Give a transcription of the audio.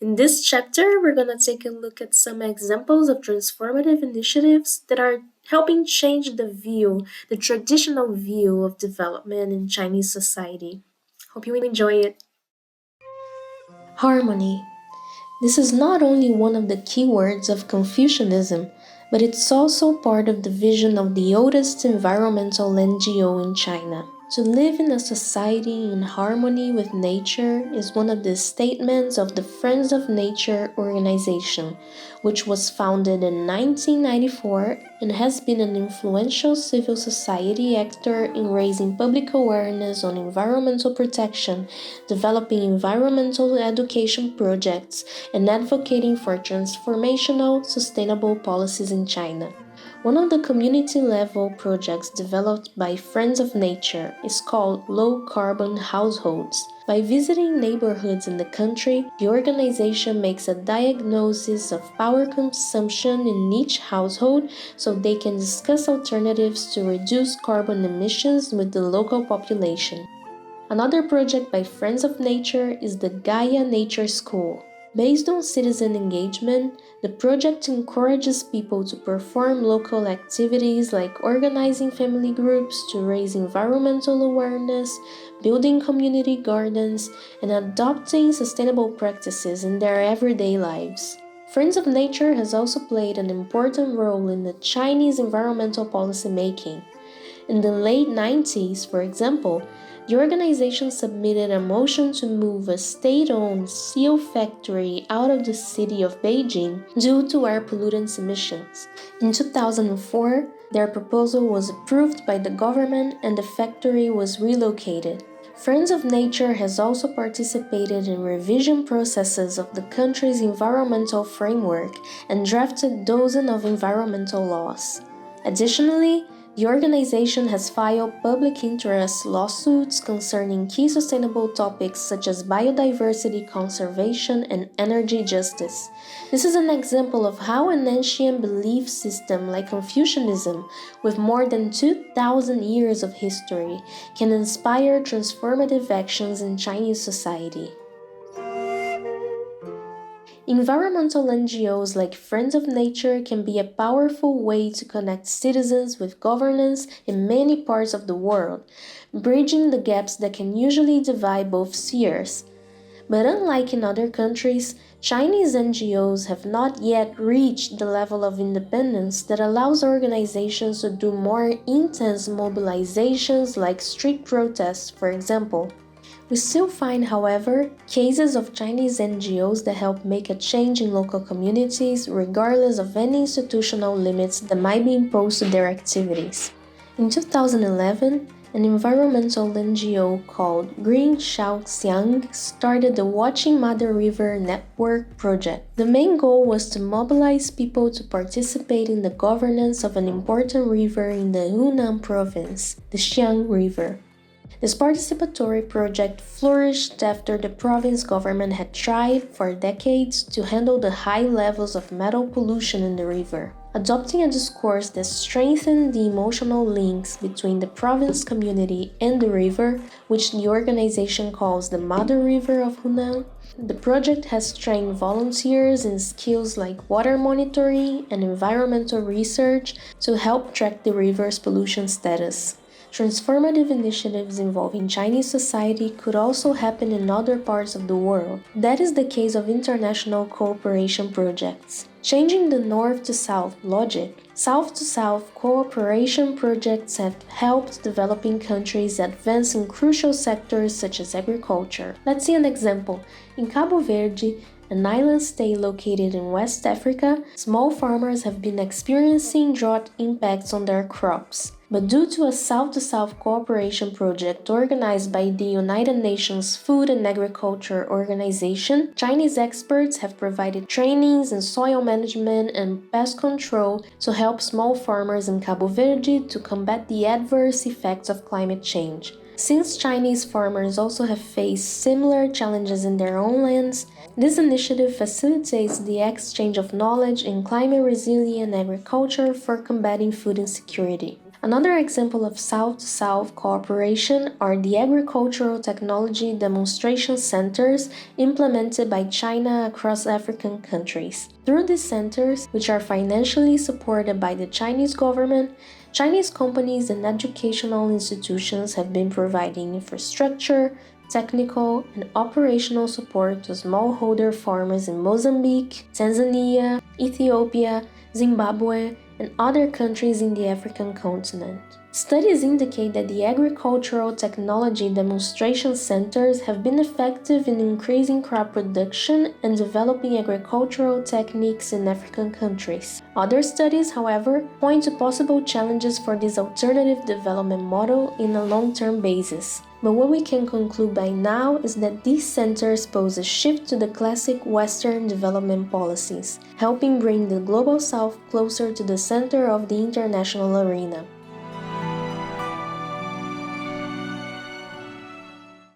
In this chapter, we're going to take a look at some examples of transformative initiatives that are helping change the traditional view of development in Chinese society. Hope you enjoy it. Harmony. This is not only one of the keywords of Confucianism, but it's also part of the vision of the oldest environmental NGO in China. To live in a society in harmony with nature is one of the statements of the Friends of Nature organization, which was founded in 1994 and has been an influential civil society actor in raising public awareness on environmental protection, developing environmental education projects, and advocating for transformational, sustainable policies in China. One of the community level projects developed by Friends of Nature is called Low Carbon Households. By visiting neighborhoods in the country, the organization makes a diagnosis of power consumption in each household so they can discuss alternatives to reduce carbon emissions with the local population. Another project by Friends of Nature is the Gaia Nature School. Based on citizen engagement, the project encourages people to perform local activities like organizing family groups to raise environmental awareness, building community gardens, and adopting sustainable practices in their everyday lives. Friends of Nature has also played an important role in the Chinese environmental policy making. In the late 90s, for example, the organization submitted a motion to move a state-owned steel factory out of the city of Beijing due to air pollutants emissions. In 2004, their proposal was approved by the government and the factory was relocated. Friends of Nature has also participated in revision processes of the country's environmental framework and drafted dozens of environmental laws. Additionally, the organization has filed public interest lawsuits concerning key sustainable topics such as biodiversity conservation and energy justice. This is an example of how an ancient belief system like Confucianism, with more than 2,000 years of history, can inspire transformative actions in Chinese society. Environmental NGOs like Friends of Nature can be a powerful way to connect citizens with governance in many parts of the world, bridging the gaps that can usually divide both spheres. But unlike in other countries, Chinese NGOs have not yet reached the level of independence that allows organizations to do more intense mobilizations like street protests, for example. We still find, however, cases of Chinese NGOs that help make a change in local communities regardless of any institutional limits that might be imposed to their activities. In 2011, an environmental NGO called Green Xiaoxiang started the Watching Mother River Network project. The main goal was to mobilize people to participate in the governance of an important river in the Hunan Province, the Xiang River. This participatory project flourished after the province government had tried for decades to handle the high levels of metal pollution in the river. Adopting a discourse that strengthened the emotional links between the province community and the river, which the organization calls the Mother River of Hunan, the project has trained volunteers in skills like water monitoring and environmental research to help track the river's pollution status. Transformative initiatives involving Chinese society could also happen in other parts of the world. That is the case of international cooperation projects. Changing the north to south logic, south to south cooperation projects have helped developing countries advance in crucial sectors such as agriculture. Let's see an example. In Cabo Verde, an island state located in West Africa, small farmers have been experiencing drought impacts on their crops. But due to a South-to-South cooperation project organized by the United Nations Food and Agriculture Organization, Chinese experts have provided trainings in soil management and pest control to help small farmers in Cabo Verde to combat the adverse effects of climate change. Since Chinese farmers also have faced similar challenges in their own lands, this initiative facilitates the exchange of knowledge in climate-resilient agriculture for combating food insecurity. Another example of South-to-South cooperation are the agricultural technology demonstration centers implemented by China across African countries. Through these centers, which are financially supported by the Chinese government, Chinese companies and educational institutions have been providing infrastructure, technical, and operational support to smallholder farmers in Mozambique, Tanzania, Ethiopia, Zimbabwe, and other countries in the African continent. Studies indicate that the agricultural technology demonstration centers have been effective in increasing crop production and developing agricultural techniques in African countries. Other studies, however, point to possible challenges for this alternative development model in a long-term basis. But what we can conclude by now is that these centers pose a shift to the classic Western development policies, helping bring the Global South closer to the center of the international arena.